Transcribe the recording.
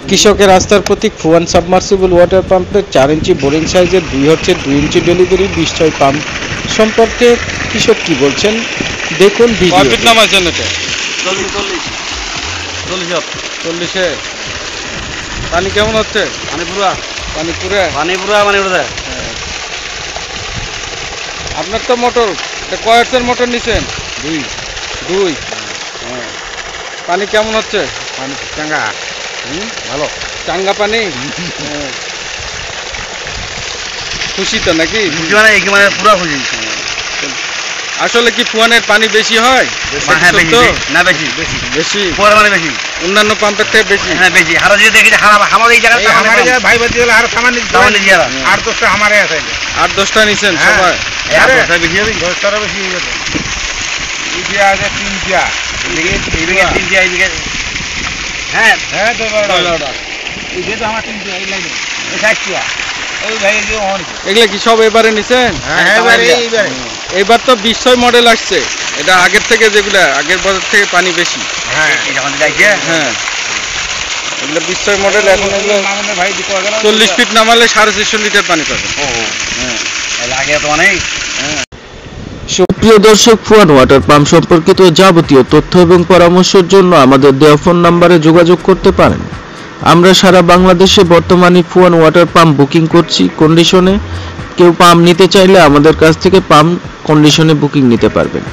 কৃষকের আস্থার প্রতীক Fuan submersible water পাম্পের 4 ইঞ্চি বোরিং সাইজের 2 ইঞ্চি ডেলিভারি 20 পাম্প সম্পর্কে কৃষক কি বলছেন দেখুন ভিডিও। কয় ফিট নামাইছেন এটা? 40-এ। পানি কেমন হচ্ছে? পানি পুরা। আপনার তো মোটর, কয় এর মোটর নিছেন? 2। পানি কেমন হচ্ছে? পানি চাঙ্গা, ভালো চাঙ্গা পানি। খুশি তো নাকি? মানে পুরা খুশি। আসলে কি ফুয়ানের পানি বেশি হয়? না বেশি বেশি মানে বেশি অন্যান্য পাম্পের থেকে বেশি। হ্যাঁ বেশি। হারা যদি দেখি আমার এই জায়গাটা আমার ভাই ভাই দিলে আর সামান নিতে হবে। 8-10টা আমারে আছে। 8-10টা নিছেন সবাই? 8-10টা বেশি হবে। 10টারও বেশি হয়ে যাবে। এই আগে 3টা। এই বিঘা 3টা এই বিঘা। হ্যাঁ 10-12টা। এই যে তো আমার 3টা এই লাইনে। এই 60টা। ওই ভাই যে অন। এগুলা কি সব এবারে নিছেন? হ্যাঁ এবারে। এবার তো 20 মডেল আসছে। এটা আগের থেকে যেগুলা আগের বছর থেকে পানি বেশি। হ্যাঁ এটা আমাদের যাইছে। হ্যাঁ এগুলো 20 মডেল। এখন এগুলো আমাদের ভাই দিতে হবে 40 ফিট নামালে 650 লিটার পানি পাবেন। হ্যাঁ লাগে তো অনেক। সুপ্রিয় দর্শক, ফুয়ান ওয়াটার পাম্প সম্পর্কিত যাবতীয় তথ্য এবং পরামর্শের জন্য আমাদের দেওয়া ফোন নম্বরে যোগাযোগ করতে পারেন। আমরা সারা বাংলাদেশে বর্তমানে ফুয়ান ওয়াটার পাম্প বুকিং করছি কন্ডিশনে। কেউ পাম্প নিতে চাইলে আমাদের কাছ থেকে পাম্প কন্ডিশনে বুকিং নিতে পারবেন।